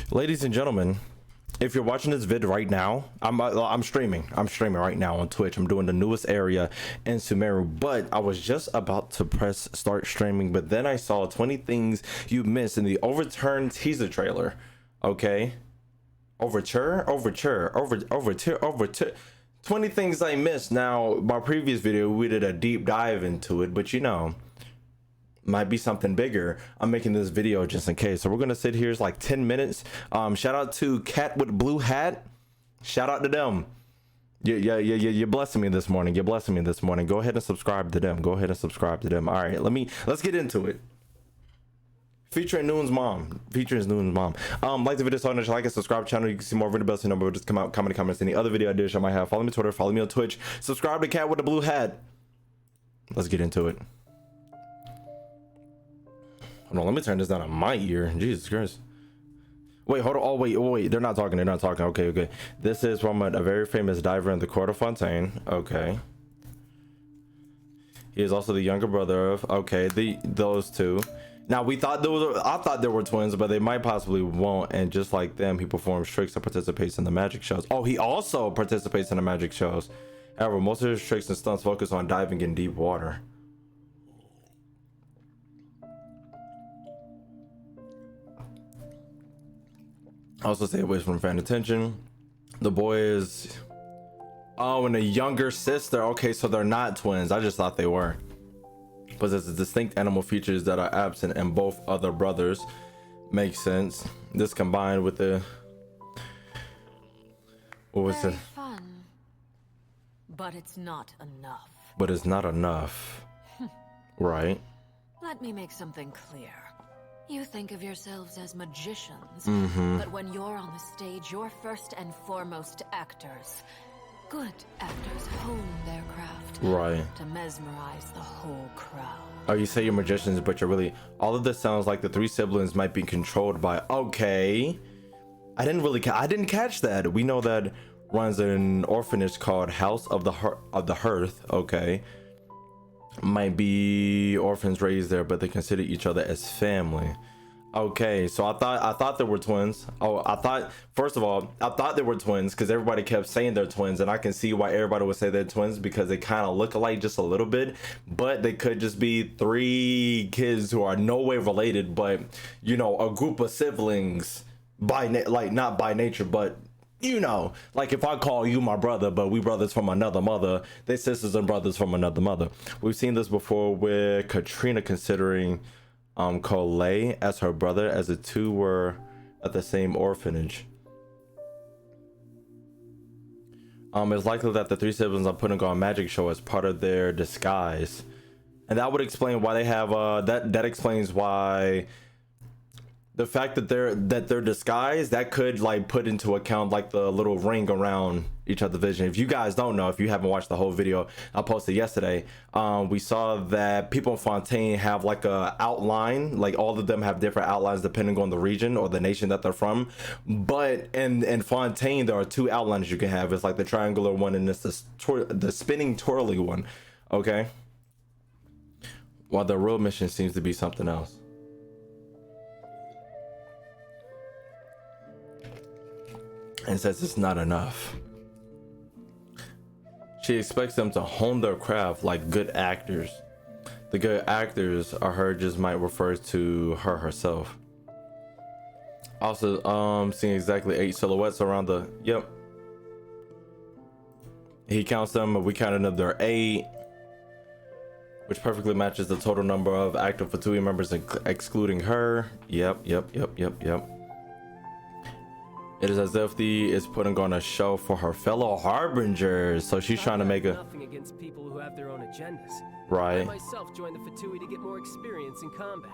Ladies and gentlemen, if you're watching this vid right now, I'm streaming right now on Twitch. I'm doing the newest area in Sumeru, but I was just about to press start streaming, but then I saw 20 things you missed in the Overturn teaser trailer. Okay, Overture 20 things I missed. Now, my previous video, we did a deep dive into it, but you know, might be something bigger. I'm making this video just in case. So we're gonna sit here. It's like 10 minutes. Shout out to Cat with Blue Hat. Shout out to them. You're blessing me this morning. You're blessing me this morning. Go ahead and subscribe to them. All right, let's get into it. Featuring Noon's mom. Like the video, so like and subscribe to the channel. You can see more video bells and number. Just come out, comment in the comments. Any other video ideas I might have. Follow me on Twitter. Follow me on Twitch. Subscribe to Cat with the Blue Hat. Let's get into it. Hold on, let me turn this down on my ear. Jesus Christ. Wait, hold on. Oh, wait. They're not talking. Okay. This is from a very famous diver in the Underwater Fontaine. Okay. He is also the younger brother of, okay, those two. Now, I thought there were twins, but they might possibly won't. And just like them, he performs tricks and participates in the magic shows. Oh, he also participates in the magic shows. However, most of his tricks and stunts focus on diving in deep water. Also stay away from fan attention. The boy is and a younger sister. Okay, so they're not twins. I just thought they were. Possesses distinct animal features that are absent in both other brothers. Makes sense. This combined with the Very fun, but it's not enough. But it's not enough. Right. Let me make something clear. You think of yourselves as magicians, but when you're on the stage, you're first and foremost actors. Good actors hone their craft, right, to mesmerize the whole crowd. Oh, you say you're magicians, but you're really... All of this sounds like the three siblings might be controlled by... Okay. I didn't catch that. We know that runs an orphanage called House of the Hearth. Okay. Might be orphans raised there, but they consider each other as family. Okay, so I thought there were twins. First of all, I thought they were twins because everybody kept saying they're twins, and I can see why everybody would say they're twins because they kind of look alike just a little bit, but they could just be three kids who are no way related, but you know, a group of siblings not by nature, but you know, like if I call you my brother, but we brothers from another mother, they sisters and brothers from another mother. We've seen this before with Katrina considering Coley as her brother, as the two were at the same orphanage. It's likely that the three siblings are putting on a magic show as part of their disguise, and that would explain why they have that explains why the fact that they're disguised, that could like put into account like the little ring around each other's vision. If you guys don't know, if you haven't watched the whole video I posted yesterday, we saw that people in Fontaine have like a outline, like all of them have different outlines depending on the region or the nation that they're from. But in Fontaine, there are two outlines you can have. It's like the triangular one and it's the spinning twirly one. Okay. While the real mission seems to be something else. And says it's not enough. She expects them to hone their craft like good actors. The good actors are her just might refer to her herself. Also, seeing exactly 8 silhouettes around the... Yep. He counts them, but we counted them, there are 8. Which perfectly matches the total number of active Fatui members excluding her. Yep. It is as if the is putting on a show for her fellow harbingers, so she's trying to make a... Nothing against people who have their own agendas. Right. I myself joined the Fatui to get more experience in combat.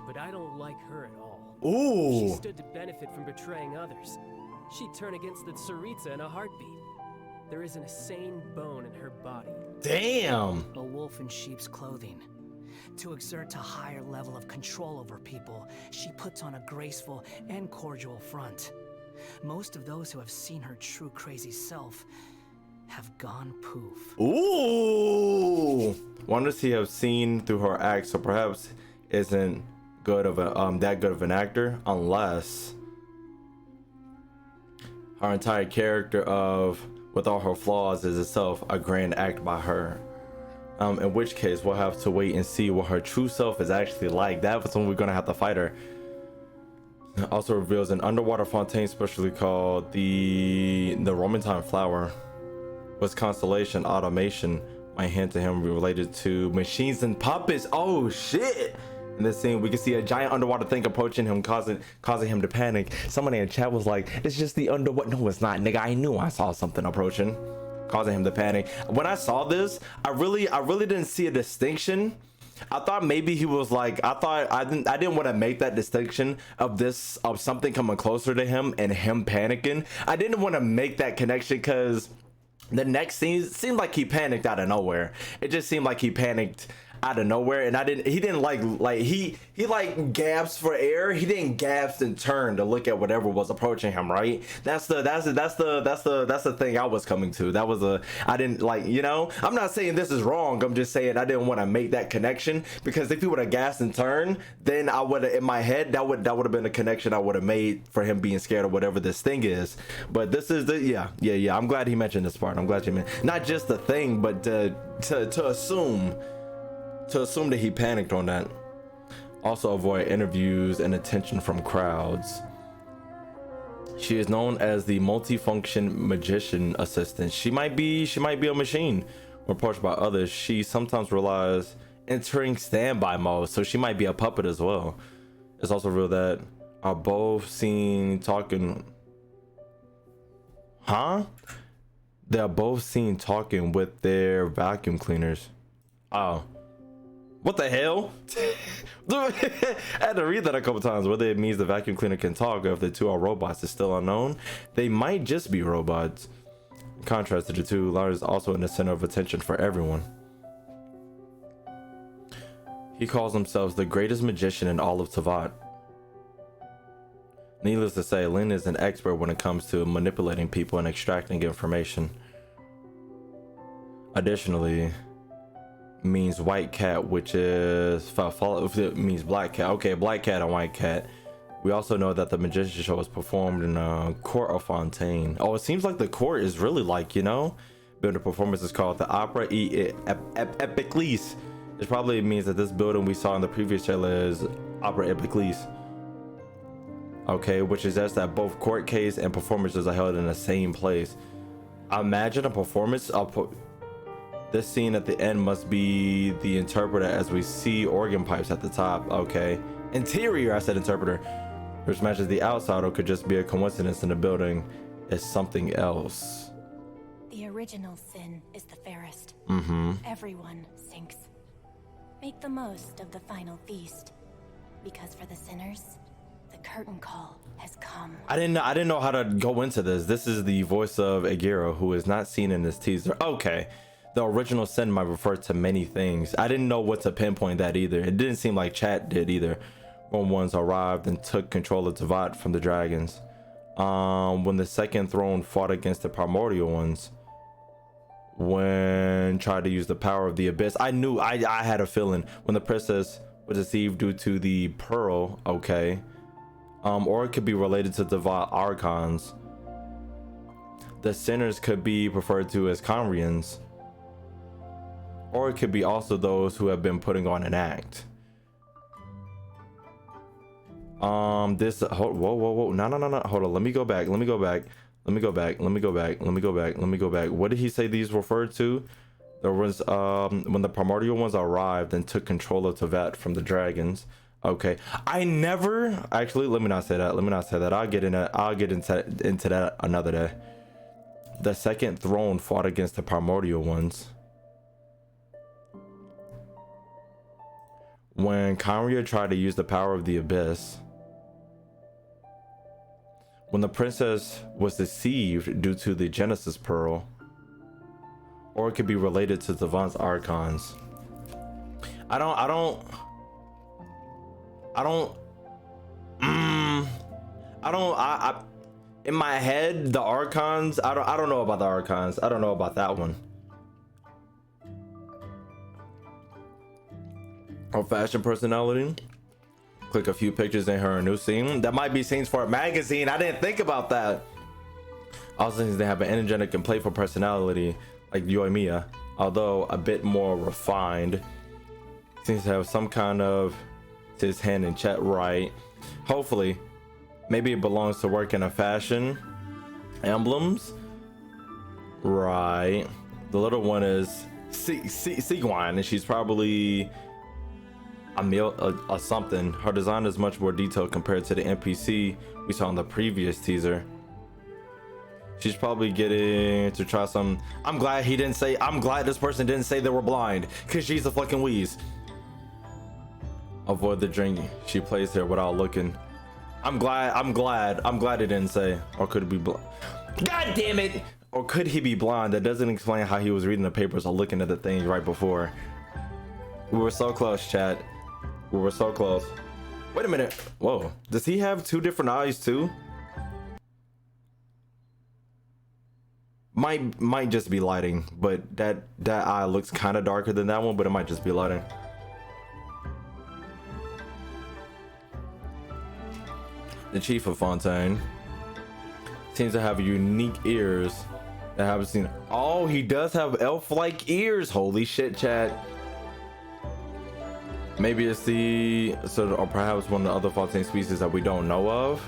But I don't like her at all. Ooh. She stood to benefit from betraying others. She'd turn against the Tsaritsa in a heartbeat. There isn't a sane bone in her body. Damn. A wolf in sheep's clothing. To exert a higher level of control over people, she puts on a graceful and cordial front. Most of those who have seen her true crazy self have gone poof. Ooh! One does he have seen through her act, so perhaps isn't good of a that good of an actor, unless Her entire character of, with all her flaws, is itself a grand act by her. In which case we'll have to wait and see what her true self is actually like. That's when we're gonna have to fight her. It also reveals an underwater fontaine specially called the Romantine flower. Was constellation automation might hint to him related to machines and puppets. Oh shit! In this scene, we can see a giant underwater thing approaching him, causing him to panic. Somebody in chat was like, "It's just the underwater." No, it's not, nigga. I knew I saw something approaching, causing him to panic. When I saw this, I really didn't see a distinction. I thought maybe he was like, I didn't want to make that distinction of something coming closer to him and him panicking. I didn't want to make that connection because the next scene seemed like he panicked out of nowhere. It just seemed like he panicked out of nowhere, and he didn't like gasped for air. He didn't gasp and turn to look at whatever was approaching him, right? That's the thing I was coming to. I didn't like, you know, I'm not saying this is wrong. I'm just saying I didn't want to make that connection, because if he would have gasped and turned, then I would have, in my head, that would have been a connection I would have made for him being scared of whatever this thing is. But this is the yeah. I'm glad he mentioned this part. I'm glad you mentioned not just the thing, but to assume that he panicked on that. Also avoid interviews and attention from crowds. She is known as the multifunction magician assistant. She might be a machine. When approached by others, she sometimes relies entering standby mode, so she might be a puppet as well. It's also real that are both seen talking. They are both seen talking with their vacuum cleaners. Oh. What the hell? I had to read that a couple times. Whether it means the vacuum cleaner can talk or if the two are robots is still unknown. They might just be robots. In contrast to the two, Lara is also in the center of attention for everyone. He calls himself the greatest magician in all of Tavat. Needless to say, Lin is an expert when it comes to manipulating people and extracting information. Additionally, means white cat, which is it means black cat. Okay, black cat and white cat. We also know that the magician show was performed in a court of Fontaine. Oh, it seems like the court is really like, you know, building performance is called the Opera Epiclese. It probably means that this building we saw in the previous trailer is Opera Epiclese. Okay, which suggests that both court case and performances are held in the same place. Imagine a performance. This scene at the end must be the interpreter, as we see organ pipes at the top. Okay. Interior, I said interpreter. Which matches the outside, or could just be a coincidence in the building is something else. The original sin is the fairest. Everyone sinks. Make the most of the final feast. Because for the sinners, the curtain call has come. I didn't know how to go into this. This is the voice of Agiro, who is not seen in this teaser. Okay. The original sin might refer to many things. I didn't know what to pinpoint that either. It didn't seem like chat did either. When ones arrived and took control of Tavat from the dragons. When the second throne fought against the primordial ones. When tried to use the power of the abyss. I knew, I had a feeling. When the princess was deceived due to the pearl. Okay. Or it could be related to Tavat Archons. The sinners could be referred to as Conrians. Or it could be also those who have been putting on an act. Whoa, no, hold on, let me go back. What did he say these referred to? There was when the primordial ones arrived and took control of Tavat from the dragons. Okay, I never actually, let me not say that. I'll get into that another day. The second throne fought against the primordial ones. When Conria tried to use the power of the abyss. When the princess was deceived due to the Genesis Pearl. Or it could be related to Tavat's Archons. In my head, the Archons, I don't know about the Archons. I don't know about that one. Her fashion personality. Click a few pictures in her new scene. That might be scenes for a magazine. I didn't think about that. Also, since they have an energetic and playful personality like Yoimiya, although a bit more refined, seems to have some kind of his hand in chat, right? Hopefully, maybe it belongs to work in a fashion. Emblems, right? The little one is Sigwine, and she's probably a meal or something. Her design is much more detailed compared to the NPC we saw in the previous teaser. She's probably getting to try some. I'm glad this person didn't say they were blind, because she's a fucking wheeze. Avoid the drink. She plays here without looking. I'm glad it didn't say. Or could it be blind? God damn it! Or could he be blind? That doesn't explain how he was reading the papers or looking at the things right before. We were so close, chat. We were so close. Wait a minute. Whoa. Does he have two different eyes too? Might just be lighting, but that eye looks kind of darker than that one, but it might just be lighting. The chief of Fontaine seems to have unique ears that I haven't seen. Oh, he does have elf-like ears. Holy shit, chat. Maybe it's or perhaps one of the other Fontaine species that we don't know of.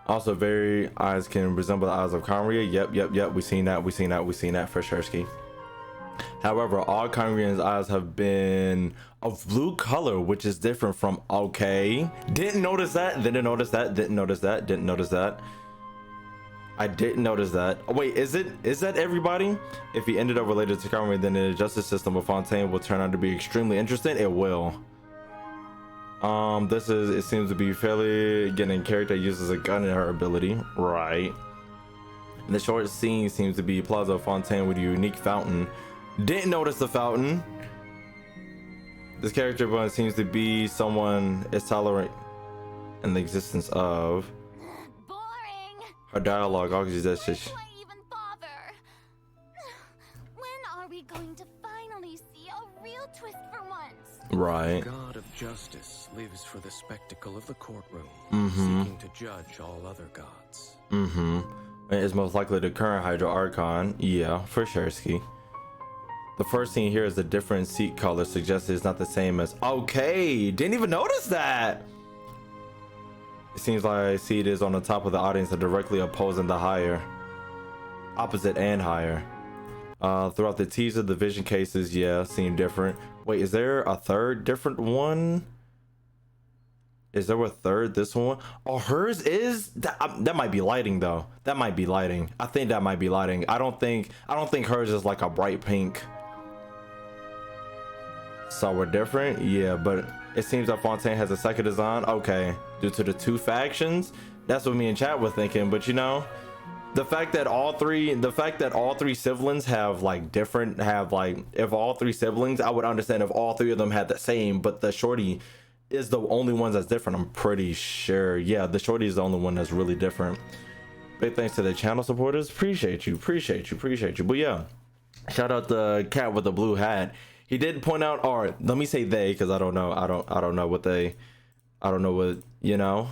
Also, very eyes can resemble the eyes of Conria. Yep. We seen that for sure, Ski. However, all Conrian's eyes have been of blue color, which is different from Didn't notice that. I didn't notice that. Oh, wait, is that everybody? If he ended up related to Conrian, then the justice system of Fontaine will turn out to be extremely interesting. It will. It seems to be fairly getting character uses a gun in her ability, right? And the short scene seems to be Plaza Fontaine with a unique fountain. Didn't notice the fountain. This character seems to be someone is tolerant in the existence of. Boring. Her dialogue, Why even bother? When are we going to finally see a real twist for once? Right. The god of justice lives for the spectacle of the courtroom, Mm-hmm. seeking to judge all other gods. Mm-hmm. It's most likely the current Hydra Archon. Yeah, for sure, Ski. The first scene here is the different seat color suggests it's not the same as. Okay, didn't even notice that. It seems like seat is on the top of the audience and directly opposing the opposite and higher. Throughout the teaser, the vision cases, seem different. Wait, is there a third different one? Is there a third? This one? Oh, hers is that might be lighting though. That might be lighting. I think that might be lighting. I don't think hers is like a bright pink. So we're different, yeah, but it seems that Fontaine has a second design. Okay, due to the two factions. That's what me and chat were thinking. But you know, the fact that all three siblings have if all three siblings, I would understand if all three of them had the same, but the shorty is the only one that's different. I'm pretty sure. Yeah, the shorty is the only one that's really different. Big thanks to the channel supporters. Appreciate you. But yeah, shout out the cat with the blue hat. He did point out, or let me say they, because I don't know what you know.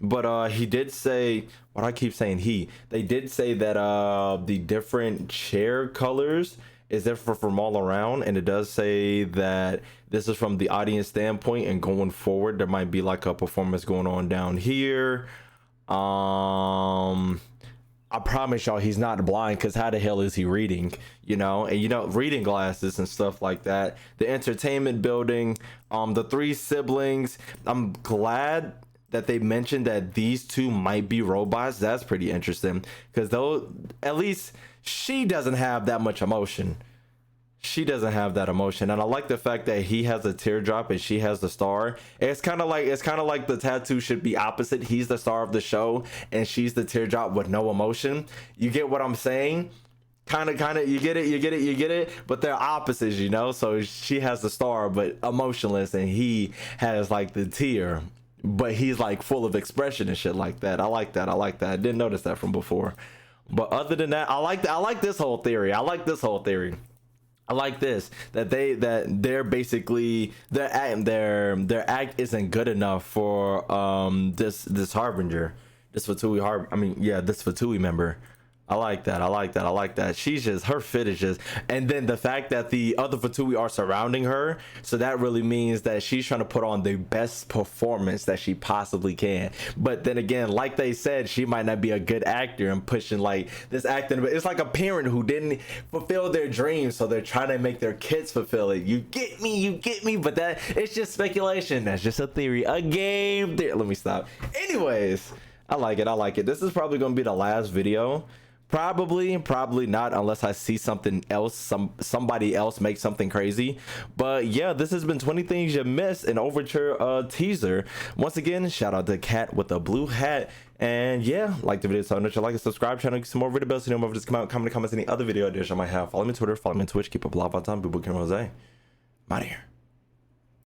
But he did say, what I keep saying they did say that the different chair colors is different from all around, and it does say that this is from the audience standpoint, and going forward there might be like a performance going on down here. I promise y'all he's not blind, because how the hell is he reading? And reading glasses and stuff like that. The entertainment building, the three siblings. I'm glad that they mentioned that these two might be robots. That's pretty interesting, because though at least she doesn't have that much emotion. And I like the fact that he has a teardrop and she has the star. It's kind of like the tattoo should be opposite. He's the star of the show and she's the teardrop with no emotion. You get what I'm saying? Kind of, you get it, but they're opposites, so she has the star but emotionless, and he has like the tear, but he's like full of expression and shit like that. I like that. I didn't notice that from before. But other than that, I like this whole theory. I like this, that they're basically their act isn't good enough for this harbinger This Fatui Harp. I mean, yeah, this Fatui member. I like that. I like that. I like that. She's just, her fit is just, and then the fact that the other Fatui are surrounding her, so that really means that she's trying to put on the best performance that she possibly can. But then again, like they said, she might not be a good actor and pushing like this acting, but it's like a parent who didn't fulfill their dreams, so they're trying to make their kids fulfill it. You get me, you get me. But that, it's just speculation. That's just a theory, a game theory. Let me stop. Anyways, I like it. I like it. This is probably gonna be the last video. Probably not, unless I see something else, somebody else make something crazy. But yeah, this has been 20 Things You Missed, an Overture teaser. Once again, shout out to Cat with a blue hat. And yeah, like the video, so don't you like and subscribe, channel, some more video bells, so you know more, just come out, comment in the comments, any other video ideas I might have. Follow me on Twitter, follow me on Twitch, keep up live on time. Boo Boo Kim Jose. I'm out of here.